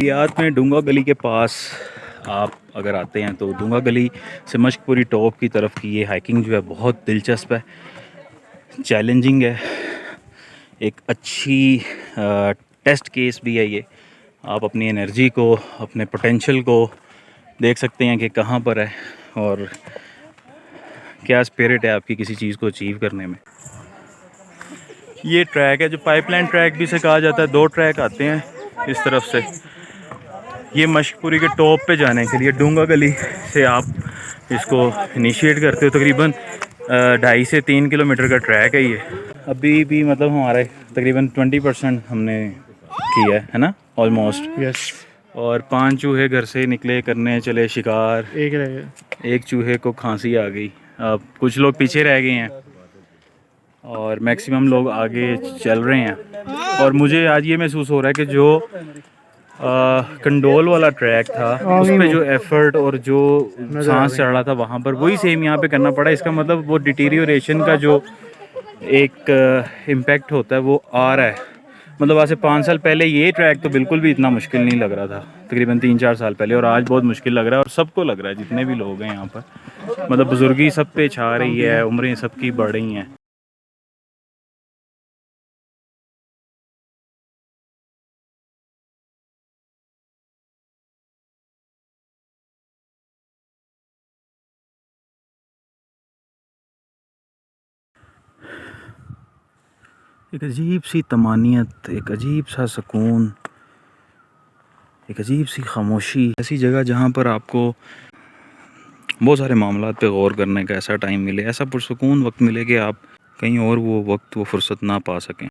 دیہات میں ڈونگا گلی کے پاس آپ اگر آتے ہیں تو ڈونگا گلی سے مشک پوری ٹاپ کی طرف کی یہ ہائکنگ جو ہے بہت دلچسپ ہے، چیلنجنگ ہے، ایک اچھی ٹیسٹ کیس بھی ہے یہ. آپ اپنی انرجی کو، اپنے پوٹینشیل کو دیکھ سکتے ہیں کہ کہاں پر ہے اور کیا اسپرٹ ہے آپ کی کسی چیز کو اچیو کرنے میں. یہ ٹریک ہے جو پائپ لائن ٹریک بھی سے کہا جاتا ہے. 2 ٹریک آتے ہیں اس طرف سے. یہ مشک پوری کے ٹاپ پہ جانے کے لیے ڈونگا گلی سے آپ اس کو انیشیٹ کرتے ہو. تقریباً 2.5 سے 3 کلومیٹر کا ٹریک ہے یہ. ابھی بھی مطلب ہمارے تقریباً 20% ہم نے کیا ہے نا آلموسٹ. یس. اور 5 چوہے گھر سے نکلے کرنے چلے شکار. ایک رہ گیا. ایک چوہے کو کھانسی آ گئی. اب کچھ لوگ پیچھے رہ گئے ہیں اور میکسیمم لوگ آگے چل رہے ہیں. اور مجھے آج یہ محسوس ہو رہا ہے کہ جو کنڈول والا ٹریک تھا اس پہ جو ایفرٹ اور جو سانس چڑھ رہا تھا وہاں پر وہی سیم یہاں پہ کرنا پڑا. اس کا مطلب وہ ڈیٹیریوریشن کا جو ایک امپیکٹ ہوتا ہے وہ آ رہا ہے. مطلب آج سے 5 سال پہلے یہ ٹریک تو بالکل بھی اتنا مشکل نہیں لگ رہا تھا، تقریباً 3-4 سال پہلے، اور آج بہت مشکل لگ رہا ہے. اور سب کو لگ رہا ہے جتنے بھی لوگ ہیں یہاں پر. مطلب بزرگی سب پہ چھا رہی ہے، عمریں سب کی بڑھ رہی ہیں. ایک عجیب سی طمانینت، ایک عجیب سا سکون، ایک عجیب سی خاموشی. ایسی جگہ جہاں پر آپ کو بہت سارے معاملات پہ غور کرنے کا ایسا ٹائم ملے، ایسا پرسکون وقت ملے کہ آپ کہیں اور وہ وقت وہ فرصت نہ پا سکیں.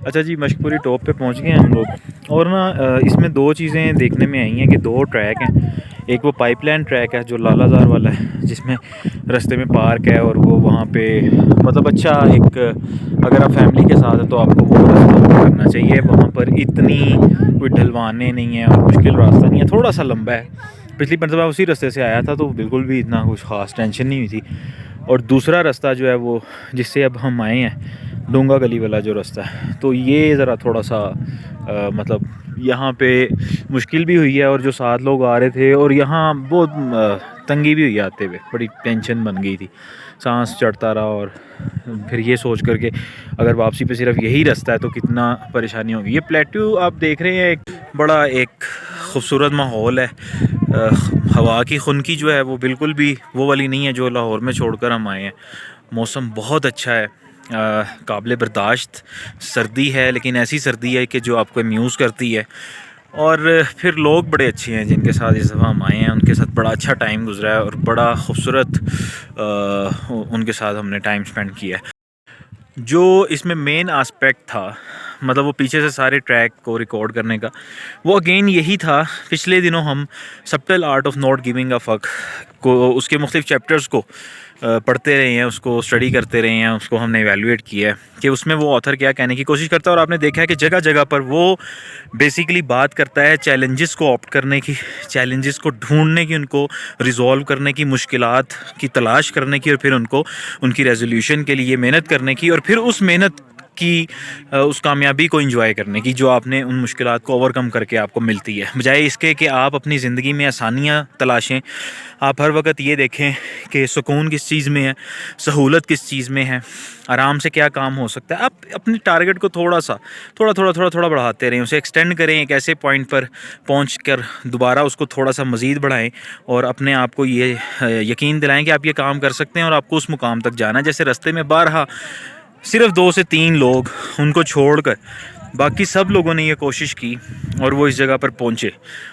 اچھا جی، مشک پوری ٹاپ پہ پہنچ گئے ہیں ہم لوگ. اور نا اس میں 2 چیزیں دیکھنے میں آئی ہیں کہ 2 ٹریک ہیں. ایک وہ پائپ لائن ٹریک ہے جو لالہ زار والا ہے جس میں رستے میں پارک ہے اور وہ وہاں پہ مطلب اچھا ایک اگر آپ فیملی کے ساتھ ہیں تو آپ کو وہ راستہ کرنا چاہیے. وہاں پر اتنی کوئی ڈھلوانے نہیں ہیں اور مشکل راستہ نہیں ہے، تھوڑا سا لمبا ہے. پچھلی مرتبہ اسی راستے سے آیا تھا تو بالکل بھی اتنا کچھ خاص ٹینشن نہیں ہوئی تھی. اور دوسرا راستہ جو ہے وہ جس سے اب ہم آئے ہیں ڈونگا گلی والا جو راستہ ہے، تو یہ ذرا تھوڑا سا مطلب یہاں پہ مشکل بھی ہوئی ہے. اور جو 7 لوگ آ رہے تھے اور یہاں بہت تنگی بھی ہوئی آتے ہوئے، بڑی ٹینشن بن گئی تھی، سانس چڑھتا رہا. اور پھر یہ سوچ کر کے اگر واپسی پہ صرف یہی راستہ ہے تو کتنا پریشانی ہوگی. یہ پلیٹو آپ دیکھ رہے ہیں، ایک بڑا ایک خوبصورت ماحول ہے. ہوا کی خنکی جو ہے وہ بالکل بھی وہ والی نہیں ہے جو لاہور میں چھوڑ کر ہم آئے ہیں. موسم بہت اچھا ہے، قابل برداشت سردی ہے، لیکن ایسی سردی ہے کہ جو آپ کو امیوز کرتی ہے. اور پھر لوگ بڑے اچھے ہیں جن کے ساتھ اس دفعہ ہم آئے ہیں، ان کے ساتھ بڑا اچھا ٹائم گزرا ہے اور بڑا خوبصورت ان کے ساتھ ہم نے ٹائم سپینڈ کیا ہے. جو اس میں مین آسپیکٹ تھا، مطلب وہ پیچھے سے سارے ٹریک کو ریکارڈ کرنے کا، وہ اگین یہی تھا. پچھلے دنوں ہم subtle art of not giving a fuck کو، اس کے مختلف چیپٹرز کو پڑھتے رہے ہیں، اس کو اسٹڈی کرتے رہے ہیں، اس کو ہم نے ایویلویٹ کیا ہے کہ اس میں وہ آتھر کیا کہنے کی کوشش کرتا ہے. اور آپ نے دیکھا ہے کہ جگہ جگہ پر وہ بیسیکلی بات کرتا ہے چیلنجز کو آپٹ کرنے کی، چیلنجز کو ڈھونڈنے کی، ان کو ریزالو کرنے کی، مشکلات کی تلاش کرنے کی، اور پھر ان کو ان کی ریزولوشن کے لیے محنت کرنے کی، اور پھر اس محنت کی اس کامیابی کو انجوائے کرنے کی جو آپ نے ان مشکلات کو اوور کم کر کے آپ کو ملتی ہے. بجائے اس کے کہ آپ اپنی زندگی میں آسانیاں تلاشیں، آپ ہر وقت یہ دیکھیں کہ سکون کس چیز میں ہے، سہولت کس چیز میں ہے، آرام سے کیا کام ہو سکتا ہے. آپ اپنی ٹارگٹ کو تھوڑا بڑھاتے رہیں، اسے ایکسٹینڈ کریں، ایک ایسے پوائنٹ پر پہنچ کر دوبارہ اس کو تھوڑا سا مزید بڑھائیں اور اپنے آپ کو یہ یقین دلائیں کہ آپ یہ کام کر سکتے ہیں اور آپ کو اس مقام تک جانا ہے. جیسے راستے میں بارہا صرف 2 سے 3 لوگ، ان کو چھوڑ کر باقی سب لوگوں نے یہ کوشش کی اور وہ اس جگہ پر پہنچے.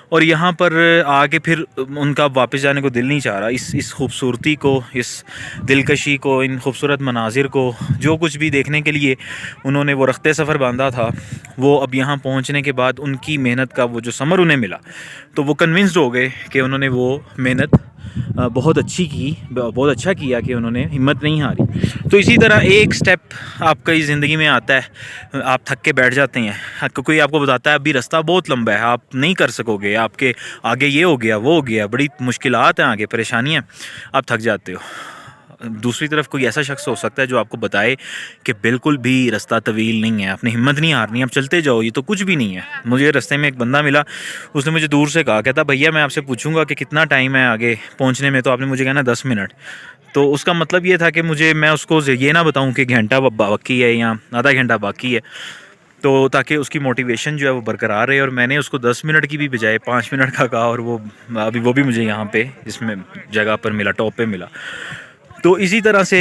اور یہاں پر آ کے پھر ان کا واپس جانے کو دل نہیں چاہ رہا. اس خوبصورتی کو, اس دلکشی کو, ان خوبصورت مناظر کو, جو کچھ بھی دیکھنے کے لیے انہوں نے وہ رخت سفر باندھا تھا, وہ اب یہاں پہنچنے کے بعد ان کی محنت کا وہ جو ثمر انہیں ملا, تو وہ کنونسڈ ہو گئے کہ انہوں نے وہ محنت بہت اچھی کی, بہت اچھا کیا کہ انہوں نے ہمت نہیں ہاری. تو اسی طرح ایک سٹیپ آپ کی زندگی میں آتا ہے, آپ تھک کے بیٹھ جاتے ہیں, کوئی آپ کو بتاتا ہے ابھی رستہ بہت لمبا ہے, آپ نہیں کر سکو گے, آپ کے آگے یہ ہو گیا, وہ ہو گیا, بڑی مشکلات ہیں آگے, پریشانیاں, آپ تھک جاتے ہو. دوسری طرف کوئی ایسا شخص ہو سکتا ہے جو آپ کو بتائے کہ بالکل بھی رستہ طویل نہیں ہے, آپ نے ہمت نہیں ہارنی, آپ چلتے جاؤ, یہ تو کچھ بھی نہیں ہے. مجھے رستے میں ایک بندہ ملا, اس نے مجھے دور سے کہا, کہتا بھیا میں آپ سے پوچھوں گا کہ کتنا ٹائم ہے آگے پہنچنے میں, تو آپ نے مجھے کہا نا 10 منٹ. تو اس کا مطلب یہ تھا کہ میں اس کو یہ نہ بتاؤں کہ گھنٹہ باقی ہے یا آدھا گھنٹہ باقی ہے, تو تاکہ اس کی موٹیویشن جو ہے وہ برقرار رہے. اور میں نے اس کو 10 منٹ کی بھی بجائے 5 منٹ کا کہا, اور وہ بھی مجھے یہاں پہ اس میں جگہ پر ملا, ٹاپ پہ ملا. تو اسی طرح سے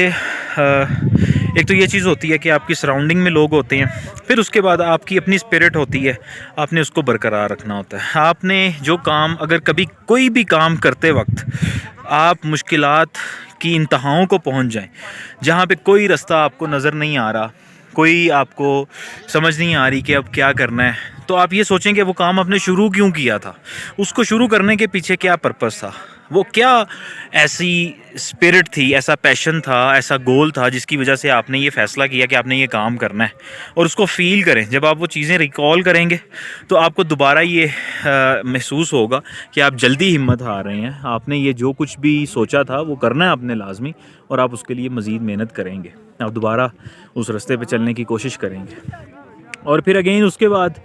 ایک تو یہ چیز ہوتی ہے کہ آپ کی سراؤنڈنگ میں لوگ ہوتے ہیں, پھر اس کے بعد آپ کی اپنی اسپرٹ ہوتی ہے, آپ نے اس کو برقرار رکھنا ہوتا ہے. آپ نے جو کام, اگر کبھی کوئی بھی کام کرتے وقت آپ مشکلات کی انتہاؤں کو پہنچ جائیں, جہاں پہ کوئی رستہ آپ کو نظر نہیں آ رہا, کوئی آپ کو سمجھ نہیں آ رہی کہ اب کیا کرنا ہے, تو آپ یہ سوچیں کہ وہ کام آپ نے شروع کیوں کیا تھا, اس کو شروع کرنے کے پیچھے کیا پرپس تھا, وہ کیا ایسی اسپرٹ تھی, ایسا پیشن تھا, ایسا گول تھا جس کی وجہ سے آپ نے یہ فیصلہ کیا کہ آپ نے یہ کام کرنا ہے. اور اس کو فیل کریں. جب آپ وہ چیزیں ریکال کریں گے تو آپ کو دوبارہ یہ محسوس ہوگا کہ آپ جلدی ہمت ہار رہے ہیں, آپ نے یہ جو کچھ بھی سوچا تھا وہ کرنا ہے آپ نے لازمی, اور آپ اس کے لیے مزید محنت کریں گے, آپ دوبارہ اس رستے پہ چلنے کی کوشش کریں گے. اور پھر اگین اس کے بعد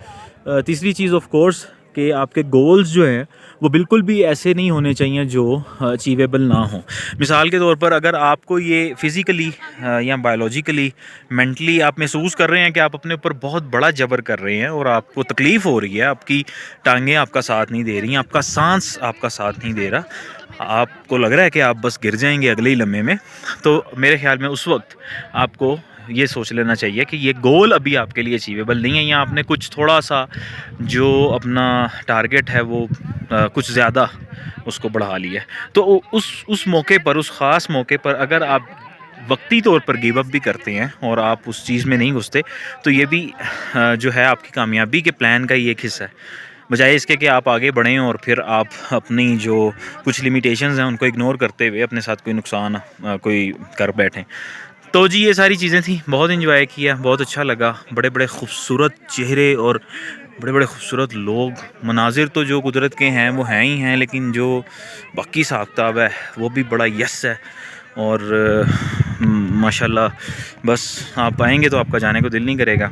تیسری چیز آف کورس کہ آپ کے گولز جو ہیں وہ بالکل بھی ایسے نہیں ہونے چاہیے جو اچیویبل نہ ہوں. مثال کے طور پر اگر آپ کو یہ فزیکلی یا بایولوجیکلی, مینٹلی آپ محسوس کر رہے ہیں کہ آپ اپنے اوپر بہت بڑا جبر کر رہے ہیں اور آپ کو تکلیف ہو رہی ہے, آپ کی ٹانگیں آپ کا ساتھ نہیں دے رہی ہیں, آپ کا سانس آپ کا ساتھ نہیں دے رہا, آپ کو لگ رہا ہے کہ آپ بس گر جائیں گے اگلے ہی لمحے میں, تو میرے خیال میں اس وقت آپ کو یہ سوچ لینا چاہیے کہ یہ گول ابھی آپ کے لیے اچیویبل نہیں ہے, یا آپ نے کچھ تھوڑا سا جو اپنا ٹارگٹ ہے وہ کچھ زیادہ اس کو بڑھا لیا ہے. تو اس موقع پر, اس خاص موقع پر اگر آپ وقتی طور پر گیو اپ بھی کرتے ہیں اور آپ اس چیز میں نہیں گھستے, تو یہ بھی جو ہے آپ کی کامیابی کے پلان کا ہی ایک حصہ ہے, بجائے اس کے کہ آپ آگے بڑھیں اور پھر آپ اپنی جو کچھ لمیٹیشنز ہیں ان کو اگنور کرتے ہوئے اپنے ساتھ کوئی نقصان کوئی کر بیٹھیں. تو جی یہ ساری چیزیں تھیں, بہت انجوائے کیا, بہت اچھا لگا. بڑے بڑے خوبصورت چہرے اور بڑے بڑے خوبصورت لوگ, مناظر تو جو قدرت کے ہیں وہ ہیں ہی ہیں, لیکن جو باقی حساب کتاب ہے وہ بھی بڑا یس ہے. اور ماشاءاللہ بس آپ آئیں گے تو آپ کا جانے کو دل نہیں کرے گا.